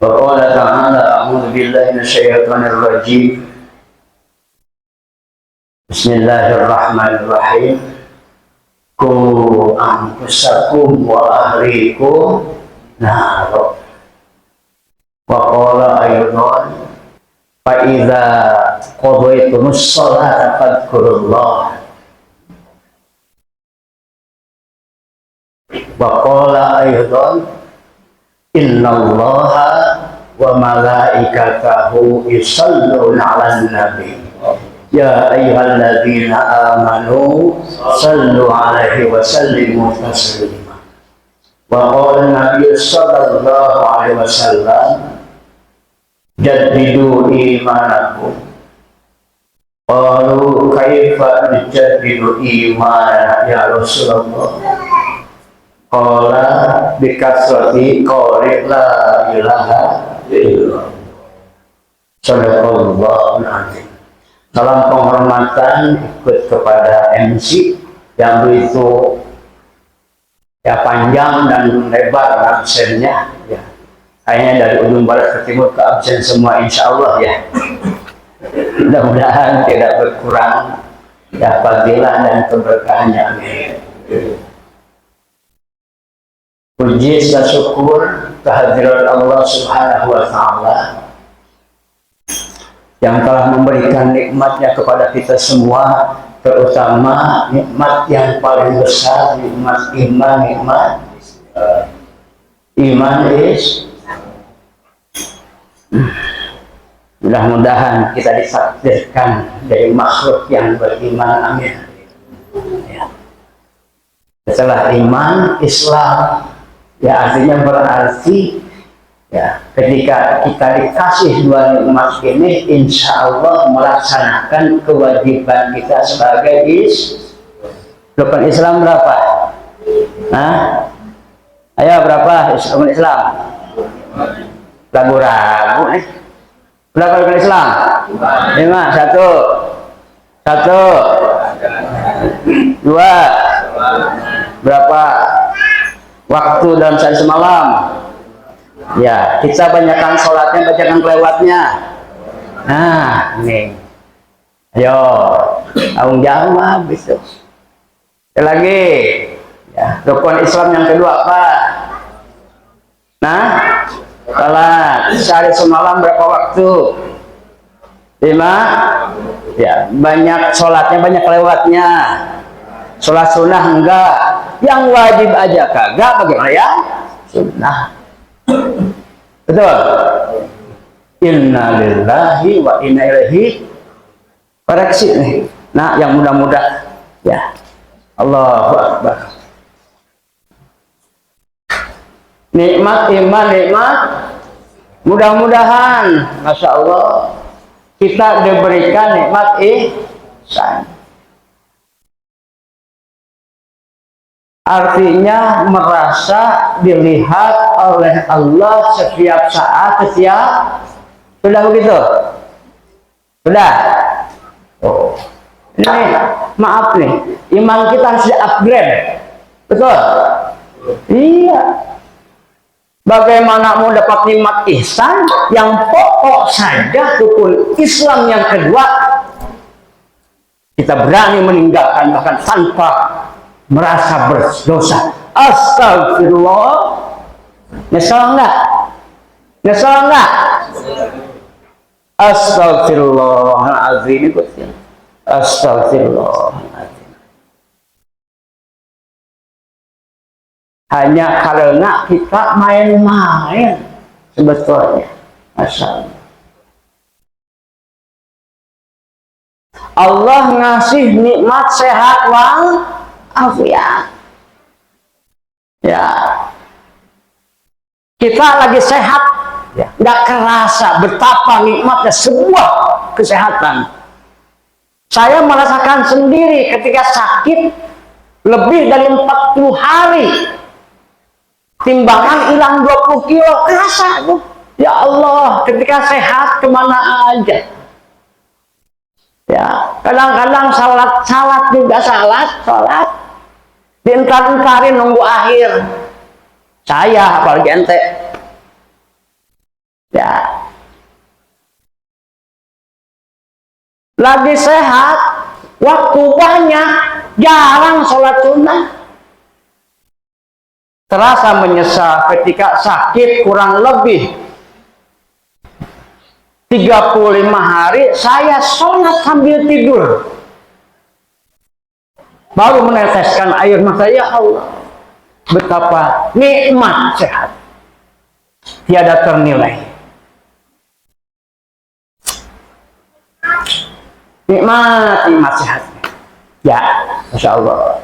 وقال تعالى أعوذ بالله من الشيطان الرجيم بسم الله الرحمن الرحيم قوا أنفسكم وأهليكم نارا وقال أيضا فإذا قضيتم الصلاة فاذكروا الله وقال أيضا إن الله وملائكته يصلون على النبي يا أيها الذين آمنوا صلوا عليه وسلموا تسليما وقال النبي صلى الله عليه وسلم جددوا إيمانكم قالوا كيف نجدد إيماننا يا رسول الله قال بكثرة قول لا إله إلا الله Sadaqallahul Azim. Salam penghormatan ikut kepada MC yang begitu ya panjang dan lebar absennya ya. Kayaknya dari ujung barat ke timur ke absen semua insya Allah ya. Mudah-mudahan tidak berkurang ya fadilah dan keberkahannya. Puji dan syukur kehadirat Allah Subhanahu wa Ta'ala yang telah memberikan nikmatnya kepada kita semua, terutama nikmat yang paling besar, nikmat iman, iman is. Mudah-mudahan kita ditakdirkan dari makhluk yang beriman, amin. Ya. Setelah iman, Islam, ya artinya berarti ya ketika kita dikasih dua nikmat ini, insya Allah melaksanakan kewajiban kita sebagai rukun Islam berapa? Hah? Ayo berapa rukun Islam? Ragu-ragu nih. Berapa rukun Islam? 5. 1 2 berapa? Waktu dalam sehari semalam ya kita banyakkan sholatnya, banyakkan kelewatnya. Nah ini ayo tanggung jawab itu. Lagi ya rukun Islam yang kedua apa? Nah sholat sehari semalam berapa waktu? 5 ya, banyak sholatnya, banyak kelewatnya. Sholat sunnah enggak, yang wajib aja kagak, bagaimana ya? Sunnah. Betul. Inna lillahi wa inna ilaihi koreksi nih. Nah, yang mudah-mudah ya. Allahu Akbar. Nikmat iman, nikmat mudah-mudahan, masya Allah kita diberikan nikmat ihsan. Artinya merasa dilihat oleh Allah setiap saat, sudah begitu? Sudah? Oh. Ini maaf nih, iman kita harus di-upgrade. Betul? Iya. Bagaimana mau dapat nikmat ihsan yang pokok saja, rukun Islam yang kedua kita berani meninggalkan bahkan tanpa merasa berdosa. Astagfirullah. Nyesel enggak? Nyesel enggak? Astagfirullahaladzim. Astagfirullahaladzim. Hanya karena kita main-main sebetulnya. Masya Allah. Allah ngasih nikmat sehat wal afiat. Ya, kita lagi sehat, ya, nggak kerasa betapa nikmatnya sebuah kesehatan. Saya merasakan sendiri ketika sakit lebih dari 40 hari, timbangan hilang 20 kilo, kerasa tuh. Ya Allah, ketika sehat kemana aja. Ya, kadang-kadang salat juga salat. Dientar-entarin nunggu akhir. Saya apalagi ente Ya. Lagi sehat, waktu banyak, jarang sholat sunnah. Terasa menyesal ketika sakit kurang lebih 35 hari, saya sholat sambil tidur. Baru meneteskan air mata, ya Allah, betapa nikmat sehat. Tiada ternilai. Nikmat sehatnya. Ya, Masya Allah.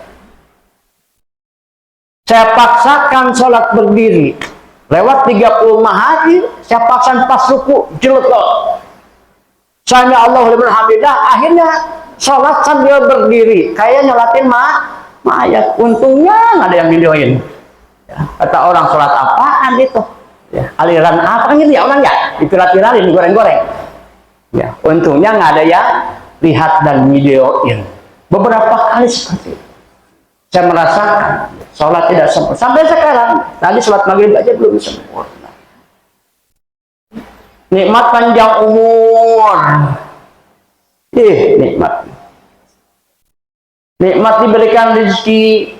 Saya paksakan sholat berdiri. Lewat 35 hari, saya paksakan pas ruku, jelek. Sami Allahu liman hamidah, akhirnya sholat sambil berdiri. Kayak nyolatin mayat. Untungnya nggak ada yang videoin. Ya, kata orang, sholat apaan itu? Ya, aliran apa gitu ya orang ya? Dipirat-piratin, digoreng-goreng. Ya, untungnya nggak ada yang lihat dan videoin. Beberapa kali seperti itu. Saya merasakan sholat tidak sempurna. Sampai sekarang, tadi sholat maghrib aja belum sempurna. Nikmat panjang umur. Nikmat. Nikmat diberikan rezeki.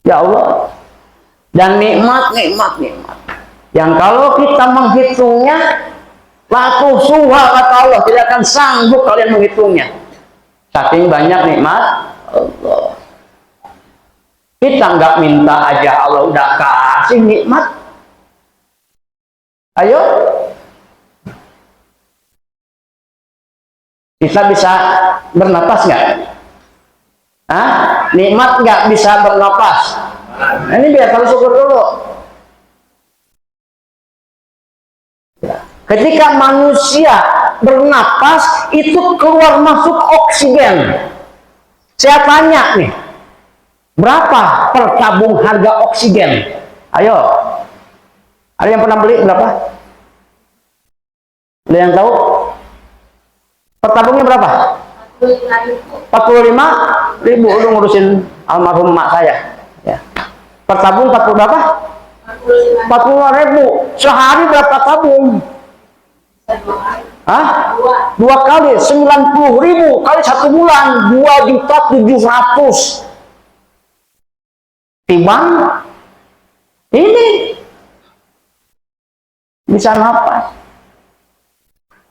Ya Allah. Dan nikmat. Yang kalau kita menghitungnya, latuh suha kata Allah, tidak akan sanggup kalian menghitungnya. Saking banyak nikmat Allah. Kita nggak minta aja, Allah udah kasih nikmat. Ayo. Kita bisa bernapas nggak? Nikmat nggak bisa bernapas. Nah, ini biar kalau syukur dulu. Ketika manusia bernapas, itu keluar masuk oksigen. Saya tanya nih, berapa per tabung harga oksigen? Ayo, ada yang pernah beli berapa? Ada yang tahu? Per tabungnya berapa? 45.000. Lu ngurusin almarhum emak saya. Ya. Per tabung 40 berapa? 45.000. Sehari berapa tabung? Dua kali 90.000 kali 1 bulan 2.700.000. Timbang ini bisa napas.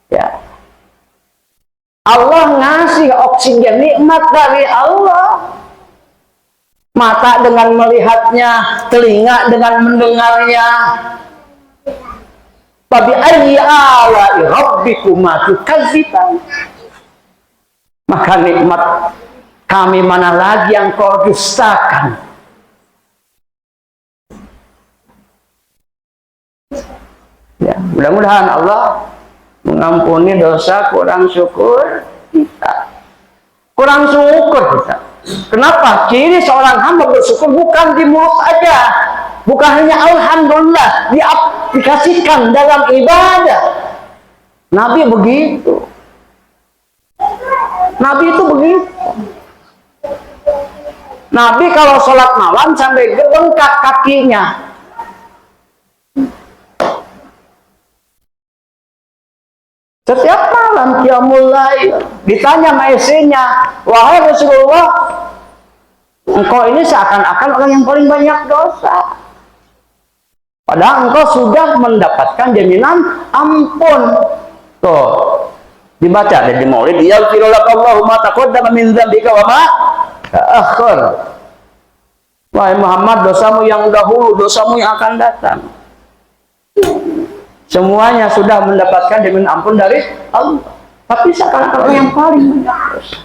Ya. Allah ngasih oksigen, nikmat dari Allah. Mata dengan melihatnya, telinga dengan mendengarnya. Fabi ayyi ala'i rabbikuma tukadziban. Maka nikmat kami mana lagi yang kau dustakan? Ya, mudah-mudahan Allah mengampuni dosa kurang syukur kita. Kurang syukur kita. Kenapa? Ciri seorang hamba bersyukur bukan di mulut saja. Bukan hanya alhamdulillah, diaplikasikan dalam ibadah. Nabi begitu. Nabi itu begitu. Nabi kalau sholat malam sampai bengkak kakinya. Setiap malam qiyamul lail ditanya sama istrinya, wahai Rasulullah, engkau ini seakan-akan orang yang paling banyak dosa. Padahal engkau sudah mendapatkan jaminan ampun. Tuh, dibaca di Maulid, yaghfiru lakallahu ma taqaddama min dzambika wa ma ta'akhkhar. Wahai Muhammad, dosamu yang dahulu, dosamu yang akan datang. Semuanya sudah mendapatkan jaminan ampun dari Allah. Tapi seakan-akan orang yang paling banyak dosa.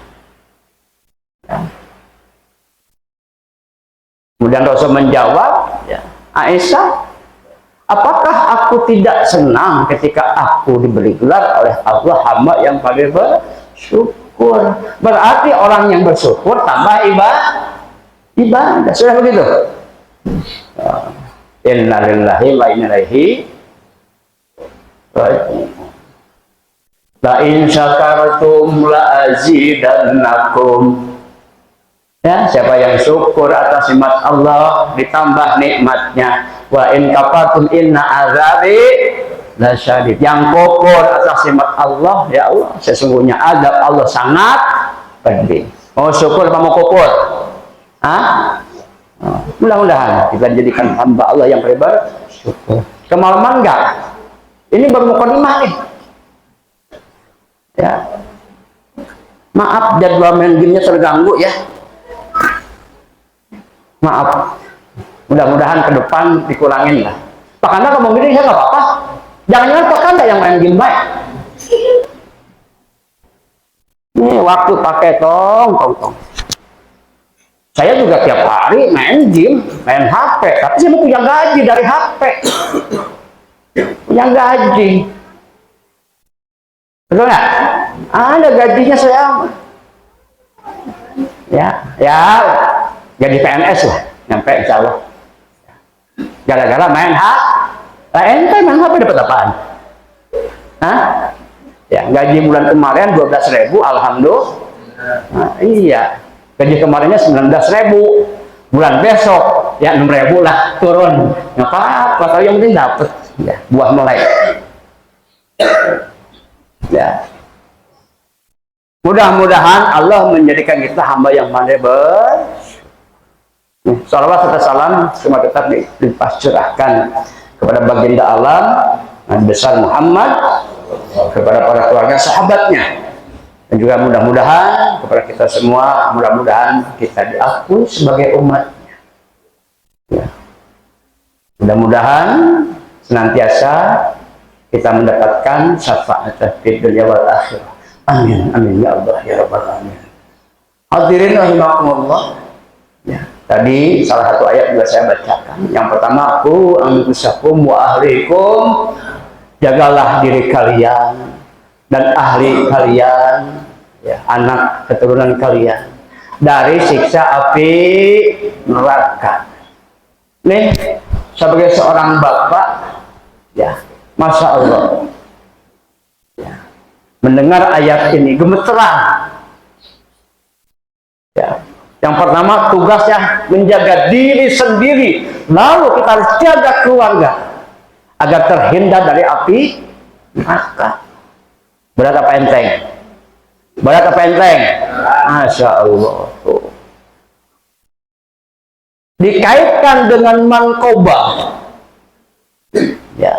Ya. Kemudian Rasul menjawab, ya, Aisyah, apakah aku tidak senang ketika aku diberi gelar oleh Allah hamba yang paling bersyukur? Berarti orang yang bersyukur tambah ibadah. Sudah begitu? Inna lillahi wa inna ilaihi raji'un. La in syakartum la azidannakum. Ya, siapa yang syukur atas nikmat Allah ditambah nikmatnya. Wa in kafartum inna azabi lasyadid. Yang kokoh atas nikmat Allah, ya Allah, sesungguhnya azab Allah sangat pedih. Mau syukur apa mau kufur? Mudah-mudahan kita jadikan hamba Allah yang bersyukur. Kemalaman enggak? Ini baru mukadimah nih. Ya. Maaf jadwal main gamenya terganggu ya. Maaf. Mudah-mudahan ke depan dikurangin lah. Pak Kanda ngomong gini, ya nggak apa-apa. Jangan-jangan Pak Kanda yang main game baik. Ini waktu pakai tong. Saya juga tiap hari main game, main HP. Tapi saya punya gaji dari HP. Punya gaji. Betul nggak? Ada gajinya saya. Ya, jadi PNS lah. Nyampe insya Allah. Gara-gara main HP. Ente main HP dapat apaan? Ya, gaji bulan kemarin 12.000, alhamdulillah. Iya. Gaji kemarinnya 19.000. Bulan besok ya 6.000 lah turun. Nggak apa-apa, kalau yang penting dapat. Ya, buah mulai. Ya. Mudah-mudahan Allah menjadikan kita hamba yang pandai salawat serta salam semua tetap dipasrahkan kepada baginda alam Nabi besar Muhammad, kepada para keluarga sahabatnya, dan juga mudah-mudahan kepada kita semua, mudah-mudahan kita diakui sebagai umatnya. Ya. Mudah-mudahan senantiasa kita mendapatkan syafaat di dunia wal akhirah. Amin, amin ya Allah ya rabbal alamin. Hadirin rahimakumullah. Ya, tadi salah satu ayat juga saya bacakan. Yang pertama, qu anfusakum wa ahlikum, jagalah diri kalian dan ahli kalian, ya, anak keturunan kalian dari siksa api neraka. Nih, sebagai seorang bapak, ya, masya Allah, ya, mendengar ayat ini gemeteran. Ya. Yang pertama tugasnya menjaga diri sendiri, lalu kita harus jaga keluarga agar terhindar dari api neraka. Berat apa enteng? Berat apa enteng? Masya Allah. Dikaitkan dengan manqobah. Ya.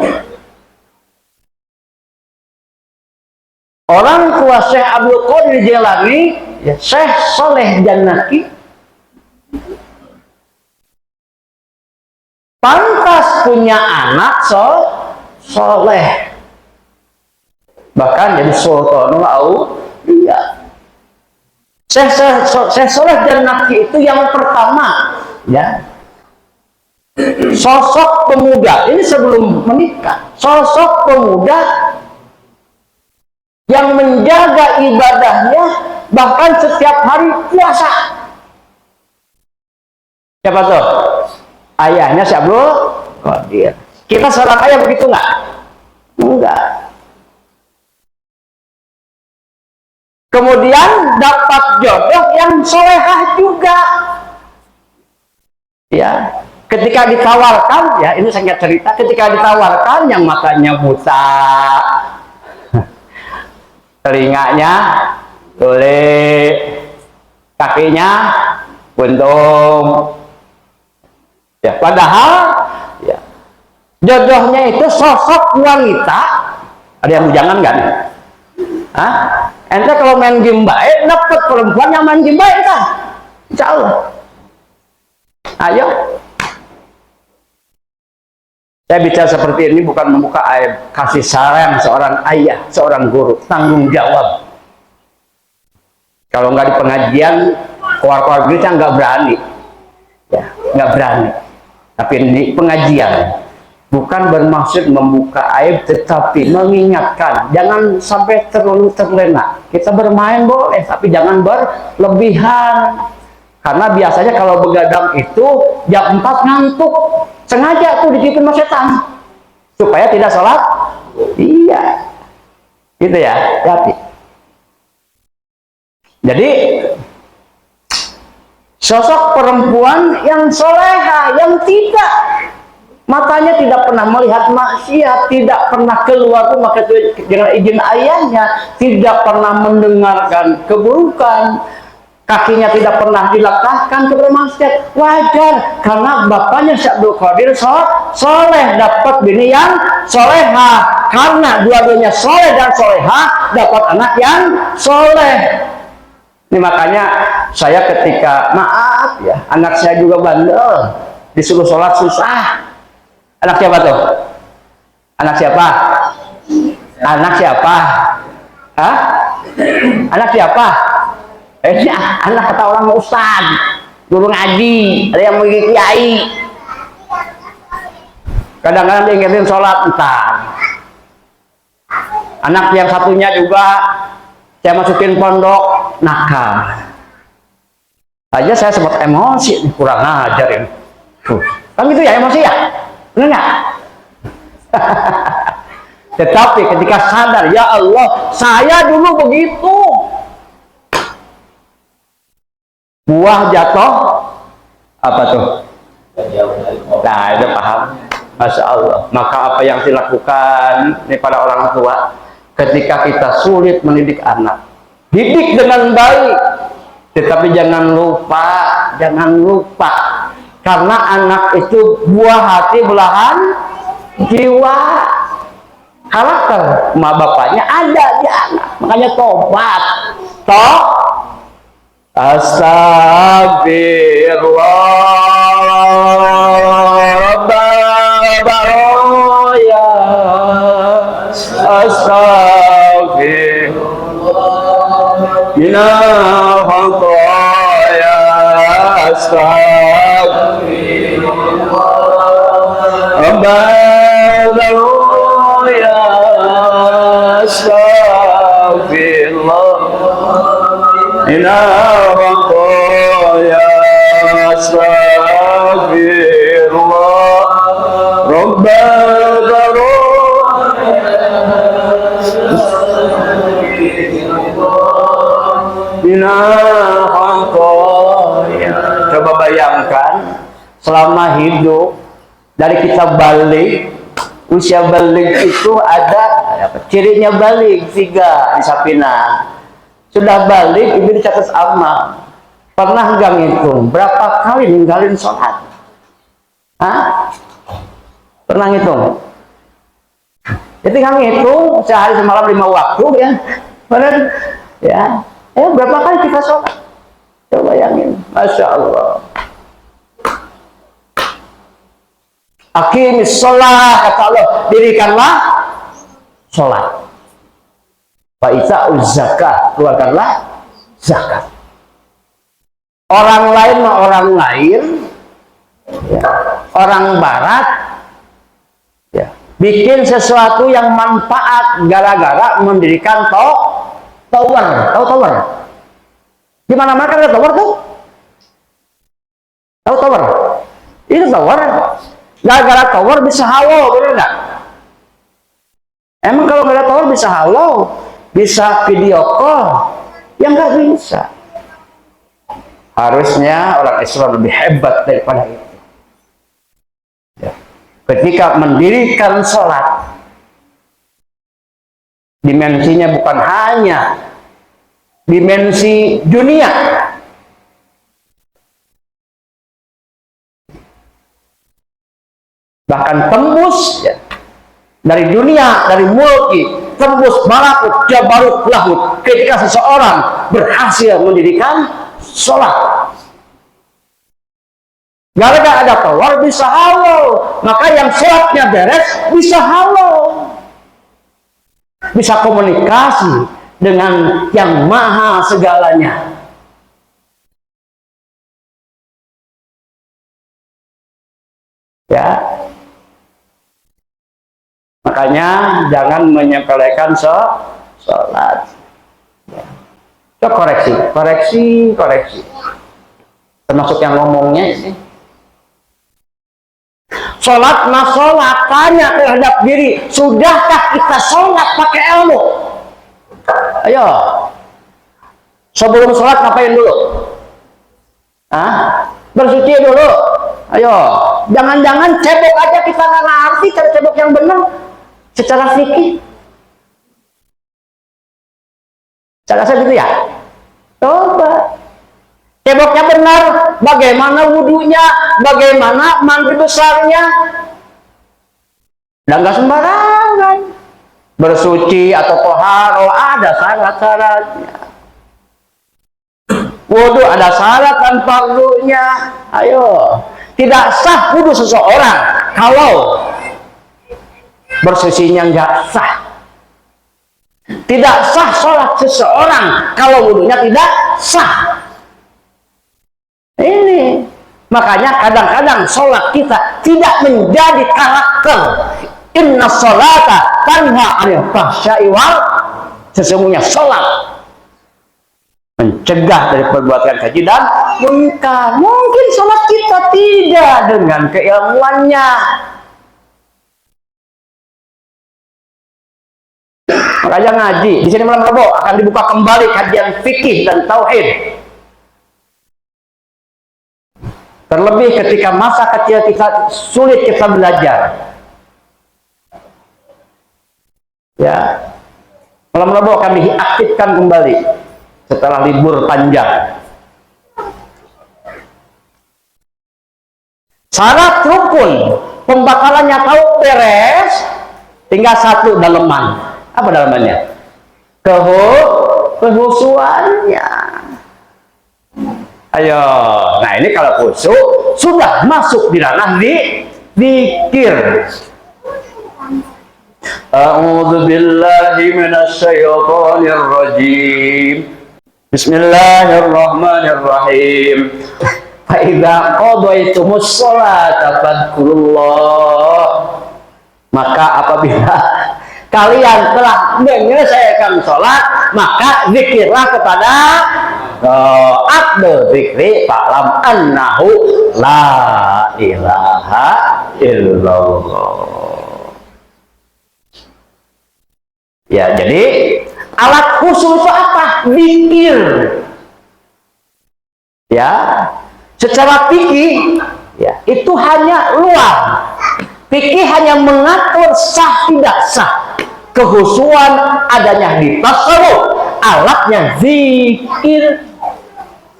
Orang tua Syekh Abdul Qadir Jailani, ya, Syekh Soleh Jannaki, pantas punya anak soleh, bahkan jadi sultanul auliya. Syekh Soleh Jannaki itu yang pertama, ya, sosok pemuda ini sebelum menikah, sosok pemuda yang menjaga ibadahnya bahkan setiap hari puasa. Siapa tuh? Ayahnya Syekh Abdul Qadir. Kita seorang ayah begitu nggak? Enggak. Kemudian dapat jodoh yang solehah juga. Ya, ketika ditawarkan, ya ini saya cerita, ketika ditawarkan yang matanya buta, telinganya tuli, kakinya buntung, ya, padahal ya, jodohnya itu sosok wanita. Ada yang jangan kan? Ente kalau main game baik dapat perempuan yang main game baik kan? Insya Allah. Ayo. Saya bicara seperti ini bukan membuka aib, kasih saran seorang ayah, seorang guru, tanggung jawab. Kalau nggak di pengajian, keluar-keluar gereja nggak berani, ya, nggak berani. Tapi di pengajian bukan bermaksud membuka aib, tetapi mengingatkan, jangan sampai terlalu terlena. Kita bermain boleh, tapi jangan berlebihan. Karena biasanya kalau begadang itu jam 4 ngantuk. Sengaja tuh ditipu sama setan supaya tidak sholat. Iya, gitu ya. Hati. Jadi sosok perempuan yang soleha, yang tidak Matanya tidak pernah melihat maksiat, tidak pernah keluar rumah dengan izin ayahnya, tidak pernah mendengarkan keburukan, kakinya tidak pernah dilangkahkan kepada maksiat. Wajar, karena bapaknya Syekh Abdul Qadir soleh, dapat bini yang soleha. Karena dua-duanya soleh dan soleha, dapat anak yang soleh. Ini makanya saya ketika, maaf ya, anak saya juga bandel, disuruh sholat susah. Anak siapa tuh? Anak siapa? Anak siapa? Hah? Anak siapa? Ini anak kata orang ustad, guru ngaji, ada yang menggigit kiai. Kadang-kadang diingetin sholat, entar. Anak yang satunya juga saya masukin pondok, nakal. Aja saya sempat emosi, kurang ajar ini. Kan gitu ya, emosi ya? Benar nggak? Tetapi ketika sadar, ya Allah, saya dulu begitu. Buah jatuh, apa tuh? Nah, itu paham. Masya Allah. Maka apa yang dilakukan ini pada orang tua, ketika kita sulit mendidik anak, didik dengan baik. Tetapi jangan lupa, karena anak itu buah hati belahan jiwa. Karakter emak bapaknya ada di anak, makanya tobat. Astagfirullah baroya, astagfirullah minal khataya, astagfirullah baroya, astagfirullah minal khataya, astagfirullah rabbal minal khataya. Coba bayangkan selama hidup dari kita balik, usia balik itu ada cirinya balik 3 di Sapina. Sudah balik, ibu dicatat amal. Pernah nggak ngitung berapa kali ninggalin sholat? Hah? Pernah ngitung? Jadi nggak ngitung sehari semalam 5 waktu ya, benar? Ya, berapa kali kita sholat? Coba bayangin, masya Allah. Aqimis sholat, kata Allah, dirikanlah sholat. Fa'ita'uz zakat, keluarkanlah zakat. Orang lain mau orang lain, ya, orang barat, ya, bikin sesuatu yang manfaat gara-gara mendirikan tower. Tahu tower? Di mana-mana kan ada tower tuh. Tahu tower? Itu tower. Gara-gara tower bisa halo, benar nggak? Emang kalau nggak ada tower bisa halo? Bisa video call? Yang nggak bisa. Harusnya orang Islam lebih hebat daripada itu. Ya. Ketika mendirikan sholat, dimensinya bukan hanya dimensi dunia, bahkan tembus ya, dari dunia, dari mulki, tembus malakut, jabarut, lahut. Ketika seseorang berhasil mendirikan sholat, gara-gara ada tower bisa halo, maka yang sholatnya beres bisa halo, bisa komunikasi dengan yang maha segalanya. Ya, makanya jangan menyepelekan sholat. Ya. So, koreksi. Termasuk yang ngomongnya ini. Sholat mas sholat, tanya terhadap diri, sudahkah kita sholat pakai ilmu? Ayo, sebelum sholat ngapain dulu? Bersuci dulu. Ayo, Jangan-jangan cebok aja kita nggak ngerti cara cebok yang benar secara fikih. Cara saya gitu ya. Coba ceboknya benar, bagaimana wudhunya, bagaimana mandi besarnya, dan nggak sembarangan. Bersuci atau toharo ada syarat-syaratnya. Wudhu ada syarat dan fardunya. Ayo, tidak sah wudhu seseorang kalau bersucinya nggak sah. Tidak sah sholat seseorang kalau wudhunya tidak sah. Ini makanya kadang-kadang sholat kita tidak menjadi karakter. Inna sholata tanha 'anil fahsya'i wal, sesungguhnya sholat mencegah dari perbuatan keji dan munkar. Mungkin sholat kita tidak dengan keilmuannya. Makanya ngaji di sini malam Rabu akan dibuka kembali kajian fikih dan tauhid. Terlebih ketika masa kecil kita sulit kita belajar. Ya, malam Rabu akan diaktifkan kembali setelah libur panjang. Syarat rukun pembakarannya tahu beres, tinggal satu daleman. Apa dalamannya? Kehusuannya. Ayo, nah ini kalau khusyuk sudah masuk di ranah zikir. A'udzu billahi minasy syaithanir rajim. Bismillahirrahmanirrahim. Fa idza qadaytumus sholata fadhkurullah. Maka apabila kalian telah menyelesaikan sholat, maka zikirlah kepada Abdul zikri fa'lam annahu la ilaha illallah. Ya, jadi alat khusus itu apa? Zikir. Ya, secara fikih ya, itu hanya luar. Fikih hanya mengatur sah tidak sah. Kehusuan adanya di tasawuf, alatnya zikir.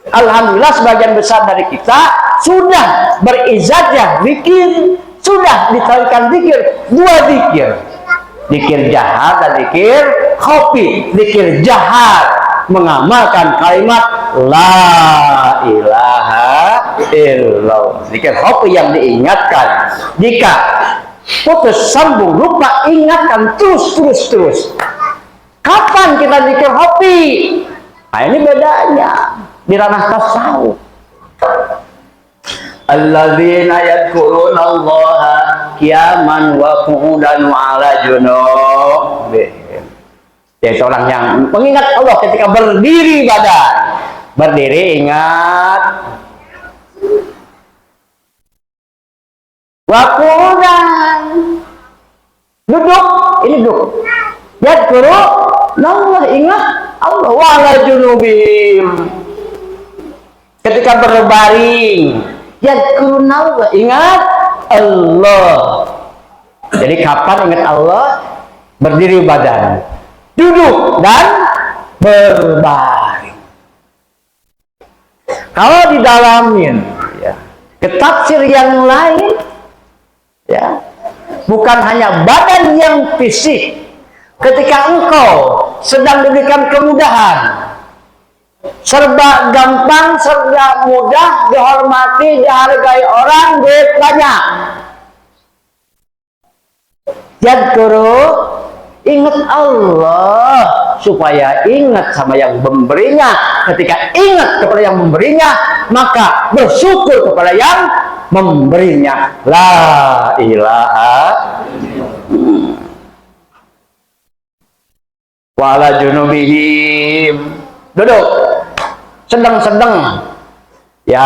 Alhamdulillah sebagian besar dari kita sudah berizajah zikir, sudah ditahukan zikir, dua zikir. Zikir jahar dan zikir khafi. Zikir jahar mengamalkan kalimat la ilaha illallah. Zikir khafi yang diingatkan. Jika putus sambung lupa, ingatkan terus. Kapan kita zikir khafi? Nah, ini bedanya di ranah tasawuf. Alladzina yadhkuruna Allaha qiyaman wa qu'udan wa 'ala junubihim. Yaitu orang yang mengingat Allah ketika berdiri badan. Berdiri ingat. Wa qu'udan. Duduk, ini duduk. Yadhkuruna Allah, ingat Allah wa 'ala junubihim. Ketika berbaring, yadhkuruna Allah, ingat Allah. Jadi kapan ingat Allah? Berdiri badan, duduk dan berbaring. Kalau didalamin ya, ke tafsir yang lain ya, bukan hanya badan yang fisik. Ketika engkau sedang diberikan kemudahan, serba gampang, serba mudah, dihormati, dihargai orang, duit banyak. Yadhkuru, ingat Allah, supaya ingat sama yang memberinya. Ketika ingat kepada yang memberinya, maka bersyukur kepada yang memberinya. La ilaha wa 'ala junubihim. Duduk, sedang-sedang ya,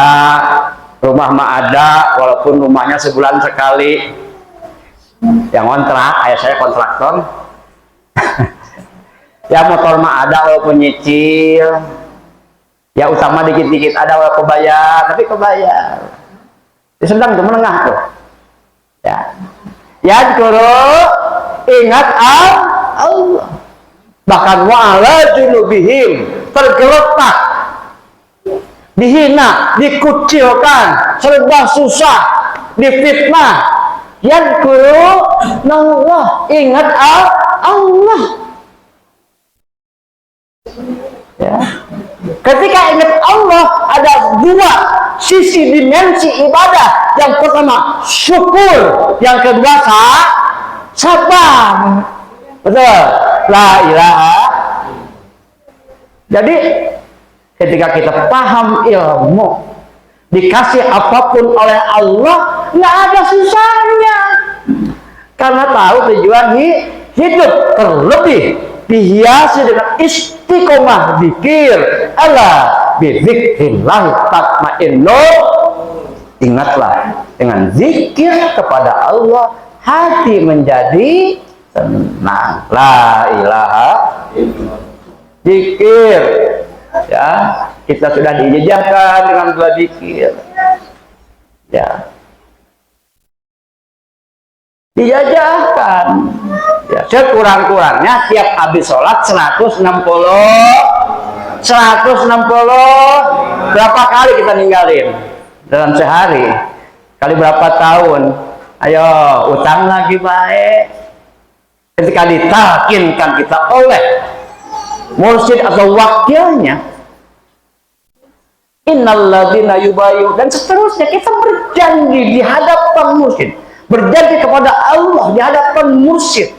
rumah mah ada, walaupun rumahnya sebulan sekali. Yang kontrak, ayah saya kontraktor. Ya, motor mah ada walaupun nyicil. Ya, utama dikit-dikit ada walaupun bayar, tapi kebayar. sedang tuh menengah tuh. Ya. Yadkuru, ingat Allah. Bahkan wa'ala junubihim, tergeletak, dihina, dikucilkan, serba susah, difitnah. Yadkuru Allah, ingat Allah. Ya. Ketika ingat Allah, ada dua sisi dimensi ibadah. Yang pertama syukur, yang kedua sabar. Betul? La ilaha. Jadi ketika kita paham ilmu, dikasih apapun oleh Allah, nggak ada susahnya. Karena tahu tujuan hidup, terlebih dihiasi dengan istiqomah zikir. Ala bizikrillah tatmainnul. Ingatlah, dengan zikir kepada Allah hati menjadi tenang. La ilaha zikir. Ya, kita sudah dijajahkan dengan dua zikir. Ya, dijajahkan. Ya, sekurang-kurangnya tiap habis sholat 160 berapa kali kita ninggalin dalam sehari, kali berapa tahun. Ayo utang lagi baik. Ketika ditalkinkan kita oleh mursyid atau wakilnya, innalladzina yubayyu, dan seterusnya, kita berjanji di hadapan mursyid, berjanji kepada Allah di hadapan mursyid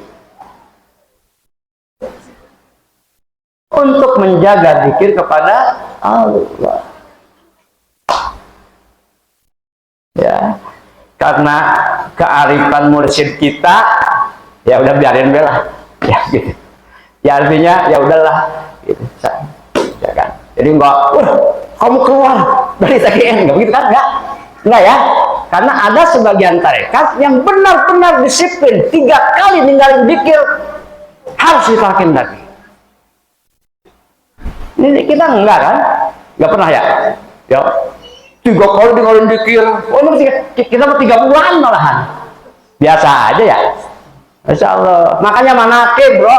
untuk menjaga zikir kepada Allah. Ya, karena kearifan mursyid kita, ya udah biarin belah, ya gitu. Ya artinya ya udahlah, gitu. Ya kan. Jadi enggak, kamu keluar dari TGN, enggak begitu kan? Enggak ya. Karena ada sebagian tarekat yang benar-benar disiplin, 3 kali ninggalin zikir harus ditalkin lagi. Ini kita enggak kan? Enggak pernah ya? Ya. 3 kali ninggalin zikir. Oh, ini kita 3 bulan malahan. Biasa aja ya. Masya Allah. Makanya manakib, bro.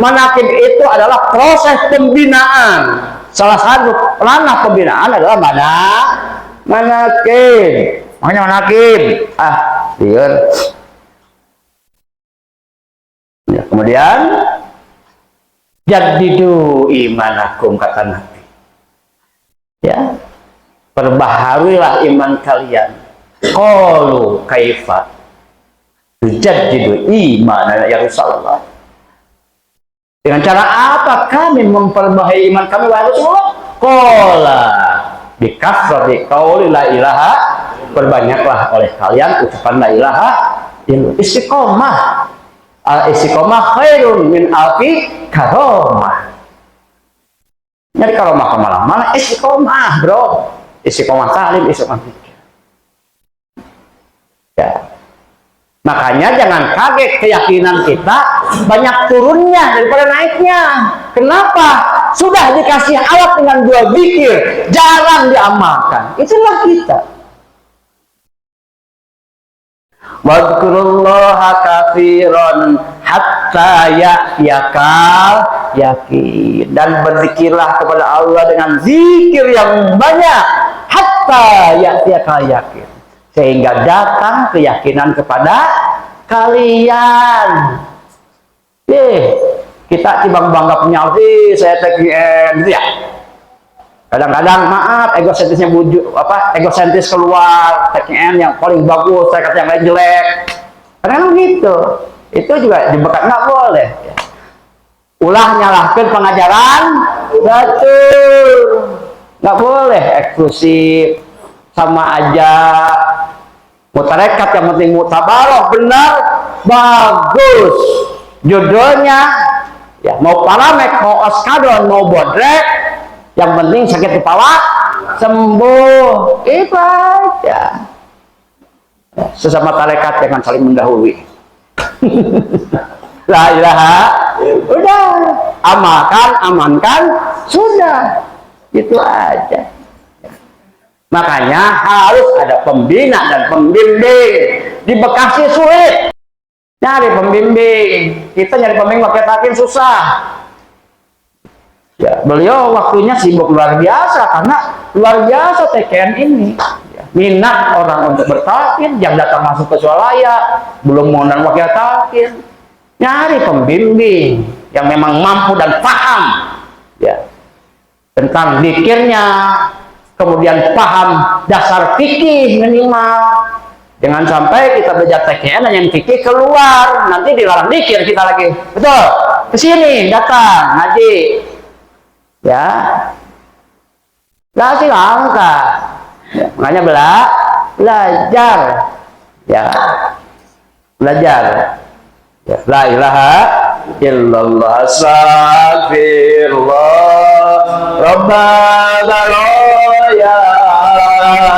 Manakib itu adalah proses pembinaan. Salah satu ranah pembinaan adalah manakib. Makanya manakib. Liur. Ya, kemudian jadidu imanakum, kata Nabi. Ya, perbaharuilah iman kalian. Qalu kaifa tujaddidu imanana ya Rasulullah. Dengan cara apa kami memperbaharui iman kami, wahai Rasulullah? Qala bikasrati qauli la ilaha, perbanyaklah oleh kalian ucapan la ilaha illallah. Istiqomah. Istiqomah khairun min alfi karomah. Jadi karomah kemana-mana, istiqomah, bro. Istiqomah salim, istiqomah pikir. Ya. Makanya jangan kaget keyakinan kita banyak turunnya daripada naiknya. Kenapa? Sudah dikasih alat dengan 2 zikir, jarang diamalkan. Itulah kita. Wadkurullaha katsiran hatta ya'yakal yakin, dan berzikirlah kepada Allah dengan zikir yang banyak hatta ya'yakal yakin, sehingga datang keyakinan kepada kalian. Kita timbang bangga punya saya TGN gitu ya. Kadang-kadang maaf egosentisnya egosentris keluar, TGN yang paling bagus, saya kata yang lain jelek. Kadang gitu. Itu juga dibekat, nggak boleh. Ulah nyalahkan pengajaran betul, nggak boleh eksklusif, sama aja. Mutarekat yang penting mutabaroh, benar, bagus. Judulnya ya, mau paramek, mau oskadron, mau bodrek, yang penting sakit kepala sembuh. Itu aja. Sesama tarekat jangan saling mendahului. La ilaha, udah amalkan, amankan, sudah, itu aja. Makanya harus ada pembina dan pembimbing. Di Bekasi sulit nyari pembimbing. Kita nyari pembimbing pakai takin susah. Ya, beliau waktunya sibuk luar biasa karena luar biasa TKN ini. Ya, minat orang untuk bertakin, yang datang masuk ke swalaya belum mau dan wakil takin. Nyari pembimbing yang memang mampu dan paham ya tentang zikirnya, kemudian paham dasar fikih minimal. Jangan sampai kita belajar TKN yang fikih keluar, nanti dilarang zikir kita lagi. Betul? Kesini datang ngaji. Ya, nggak sih langka. Ya, makanya belajar, ya, belajar. Ya, la ilaha illallah, astagfirullah, rabbana ya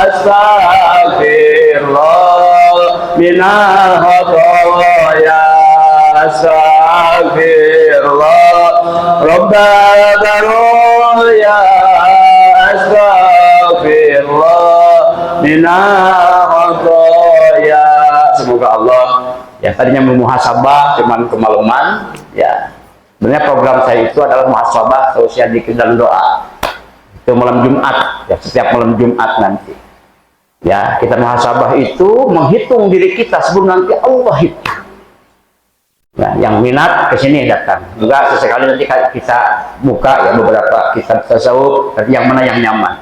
astagfirullah, minal khotoya astagfirullah, rabbana ya astagfirullah, minal khotoya. Semoga Allah ya tadinya memuhasabah cuman kemaluman ya. Sebenarnya program saya itu adalah muhasabah tausiah dzikir dan doa. Itu malam Jumat ya, setiap malam Jumat nanti. Ya, kita muhasabah itu menghitung diri kita sebelum nanti Allah hitung. Ya, yang minat ke sini datang. Juga sesekali nanti kita buka ya beberapa kitab tasawuf, tapi yang mana yang nyaman.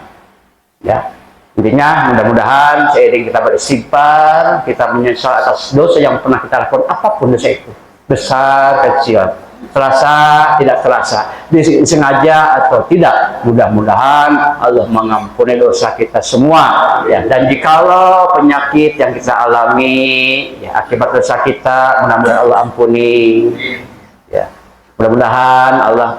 Ya. Intinya mudah-mudahan seiring kita beristighfar, kita menyesal atas dosa yang pernah kita lakukan, apapun dosa itu, besar kecil, terasa tidak terasa, disengaja atau tidak, mudah-mudahan Allah mengampuni dosa kita semua ya. Dan jikalau penyakit yang kita alami ya, akibat dosa kita, mudah-mudahan Allah ampuni ya. Mudah-mudahan Allah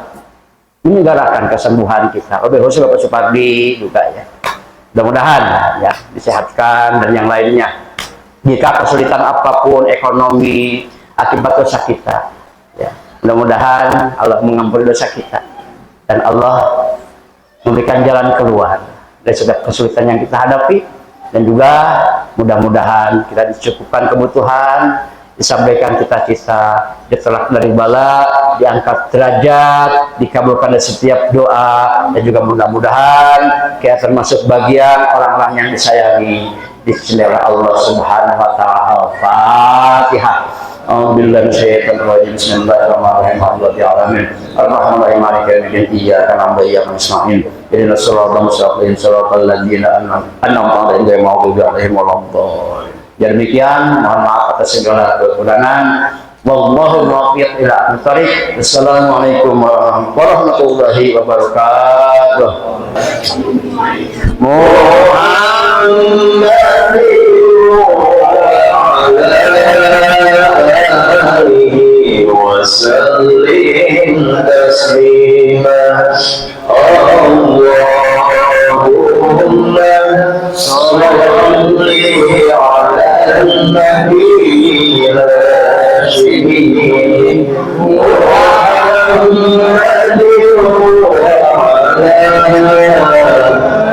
menyegarkan kesembuhan kita. Wabil khusus Bapak Supardi juga ya, mudah-mudahan ya disehatkan dan yang lainnya. Jika kesulitan apapun ekonomi akibat dosa kita ya, mudah-mudahan Allah mengampuni dosa kita dan Allah memberikan jalan keluar dari setiap kesulitan yang kita hadapi. Dan juga mudah-mudahan kita dicukupkan kebutuhan, disampaikan cita-cita, ditolak dari bala, diangkat derajat, dikabulkan dari setiap doa, dan juga mudah-mudahan kita termasuk bagian orang-orang yang disayangi. Bismillah Allah Subhanahu wa Ta'ala. Al-Fatihah. A'udzubillahi minasyaitonir rajim. Bismillahirrahmanirrahim. Ar-Rahmanir-Rahim. Maliki yaumiddin. Iyyaka na'budu wa iyyaka nasta'in. Ihdinas siratal mustaqim. Siratal ladzina an'amta 'alaihim ghairil maghdubi 'alaihim waladdallin. Ya demikian, mohon maaf atas segala kekurangan. Wallahu muwaffiq ila aqwamit. Assalamualaikum warahmatullahi wabarakatuh. Wasallim taslima. Allahumma shalli ala nabiyyina Muhammadin wa ala